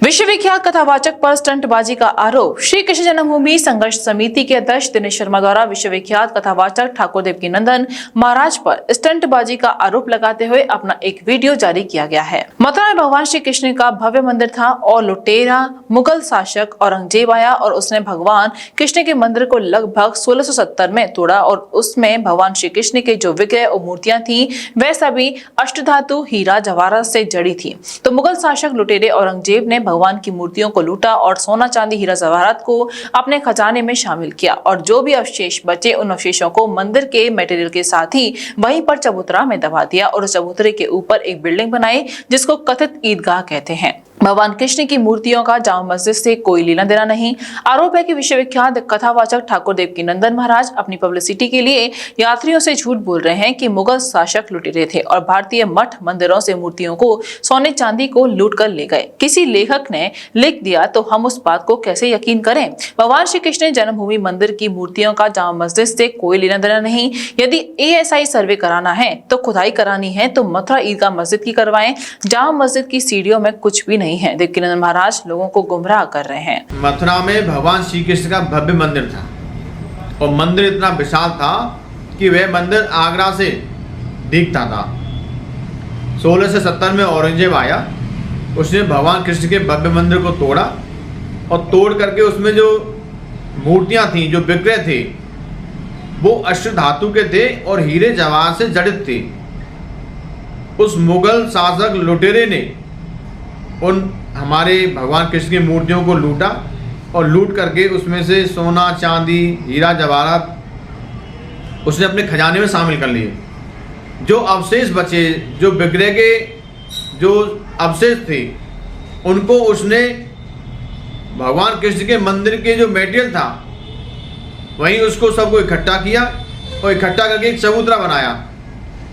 विश्वविख्यात कथावाचक पर स्टंटबाजी का आरोप। श्री कृष्ण जन्मभूमि संघर्ष समिति के अध्यक्ष दिनेश शर्मा द्वारा विश्वविख्यात कथावाचक ठाकुर देवकीनंदन महाराज पर स्टंटबाजी का आरोप लगाते हुए अपना एक वीडियो जारी किया गया है। मथुरा में भगवान श्री कृष्ण का भव्य मंदिर था और लुटेरा मुगल शासक औरंगजेब आया और उसने भगवान कृष्ण के मंदिर को लगभग 1670 में तोड़ा और उसमें भगवान श्री कृष्ण के जो विग्रह और मूर्तियां थी वह सभी अष्टधातु हीरा जवाहरात से जड़ी थी। तो मुगल शासक लुटेरे औरंगजेब ने भगवान की मूर्तियों को लूटा और सोना चांदी हीरा जवाहरात को अपने खजाने में शामिल किया और जो भी अवशेष बचे उन अवशेषों को मंदिर के मटेरियल के साथ ही वहीं पर चबूतरा में दबा दिया और उस चबूतरे के ऊपर एक बिल्डिंग बनाई जिसको कथित ईदगाह कहते हैं। भगवान कृष्ण की मूर्तियों का जामा मस्जिद से कोई लेना देना नहीं। आरोप है कि विश्वविख्यात कथावाचक ठाकुर देवकीनंदन महाराज अपनी पब्लिसिटी के लिए यात्रियों से झूठ बोल रहे हैं कि मुगल शासक लुटेरे थे और भारतीय मठ मंदिरों से मूर्तियों को सोने चांदी को लूट कर ले गए। किसी लेखक ने लिख दिया तो हम उस बात को कैसे यकीन करें। भगवान श्री कृष्ण जन्मभूमि मंदिर की मूर्तियों का जामा मस्जिद से कोई लेना देना नहीं। यदि ASI सर्वे कराना है तो खुदाई करानी है तो मथुरा ईदगाह मस्जिद की करवाएं। जामा मस्जिद की सीढ़ियों में कुछ भी नहीं है। देवकीनंदन महाराज लोगों को गुमराह कर रहे हैं। मथुरा में भगवान श्री कृष्ण का भव्य मंदिर था और मंदिर इतना विशाल था कि वह मंदिर आगरा से दिखता था। 1670 में औरंगजेब आया, उसने भगवान कृष्ण के भव्य मंदिर को तोड़ा और तोड़ करके उसमें जो मूर्तियां थी, जो विग्रह थे, वो अष्टधातु के थे और हीरे जवाहर से जड़ित थे। उस मुगल शासक लुटेरे ने उन हमारे भगवान कृष्ण की मूर्तियों को लूटा और लूट करके उसमें से सोना चांदी हीरा जवाहरात उसने अपने खजाने में शामिल कर लिए। जो अवशेष बचे, जो विग्रह के जो अवशेष थे, उनको उसने भगवान कृष्ण के मंदिर के जो मटेरियल था वहीं उसको सबको इकट्ठा किया और इकट्ठा करके एक चबूतरा बनाया।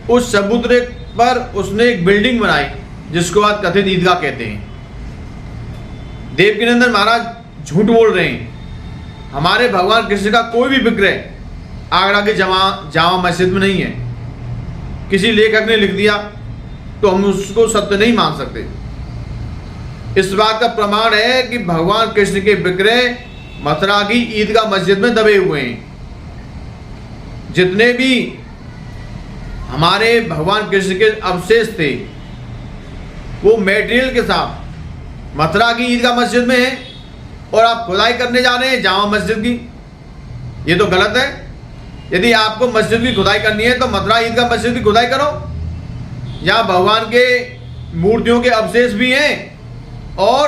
उस चबूतरे पर उसने एक बिल्डिंग बनाई जिसको आज कथित ईदगाह कहते हैं। देवकीनंदन महाराज झूठ बोल रहे हैं। हमारे भगवान कृष्ण का कोई भी विग्रह आगरा के जामा मस्जिद में नहीं है। किसी लेखक ने लिख दिया तो हम उसको सत्य नहीं मान सकते। इस बात का प्रमाण है कि भगवान कृष्ण के विग्रह मथुरा की ईदगाह मस्जिद में दबे हुए हैं। जितने भी हमारे भगवान कृष्ण के अवशेष थे वो मटेरियल के साथ मथुरा की ईदगाह मस्जिद में है और आप खुदाई करने जा रहे हैं जामा मस्जिद की। ये तो गलत है। यदि आपको मस्जिद की खुदाई करनी है तो मथुरा ईदगाह मस्जिद की खुदाई करो। यहाँ भगवान के मूर्तियों के अवशेष भी हैं और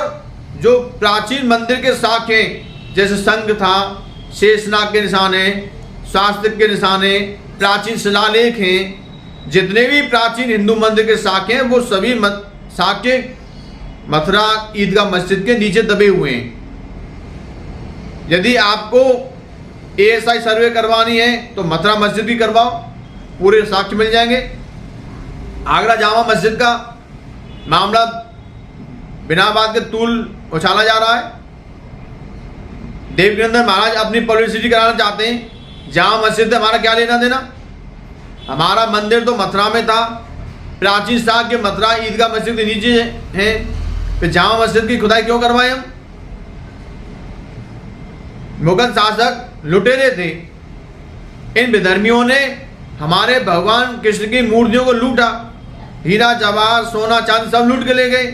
जो प्राचीन मंदिर के साक्ष्य जैसे संघ था, शेषनाग के निशान हैं, स्वास्तिक के निशान हैं, प्राचीन शिलालेख हैं। जितने भी प्राचीन हिंदू मंदिर के साक्ष्य हैं वो सभी साक्ष्य मथुरा ईदगाह मस्जिद के नीचे दबे हुए हैं। यदि आपको ASI सर्वे करवानी है तो मथुरा मस्जिद भी करवाओ, पूरे साक्ष्य मिल जाएंगे। आगरा जामा मस्जिद का मामला बिना बात के तूल उछाला जा रहा है। देवकीनंदन महाराज अपनी पब्लिसिटी कराना चाहते हैं। जामा मस्जिद से हमारा क्या लेना देना। हमारा मंदिर तो मथुरा में था। प्राचीन साक्ष्य मथुरा ईदगाह मस्जिद के नीचे है, फिर जामा मस्जिद की खुदाई क्यों करवाएं हम। मुगल शासक लुटेरे थे। इन विधर्मियों ने हमारे भगवान कृष्ण की मूर्तियों को लूटा। हीरा जवाहर सोना चांदी सब लूट के ले गए।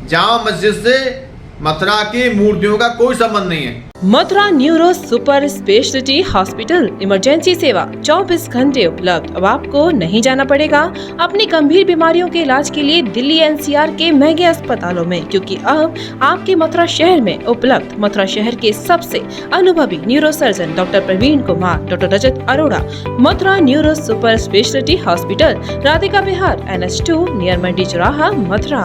जामा मस्जिद से मथुरा की मूर्तियों का कोई संबंध नहीं है। Mathura neuro super speciality hospital emergency सेवा 24 घंटे उपलब्ध। अब आपको नहीं जाना पड़ेगा अपनी गंभीर बीमारियों के इलाज के लिए दिल्ली NCR के महंगे अस्पतालों में, क्योंकि अब आपके मथुरा शहर में उपलब्ध मथुरा शहर के सबसे अनुभवी neuro surgeon doctor Praveen Kumar, doctor Rajat Arora. Mathura neuro super speciality hospital, Radhika Vihar, NH2 near Mandi चौराहा, मथुरा।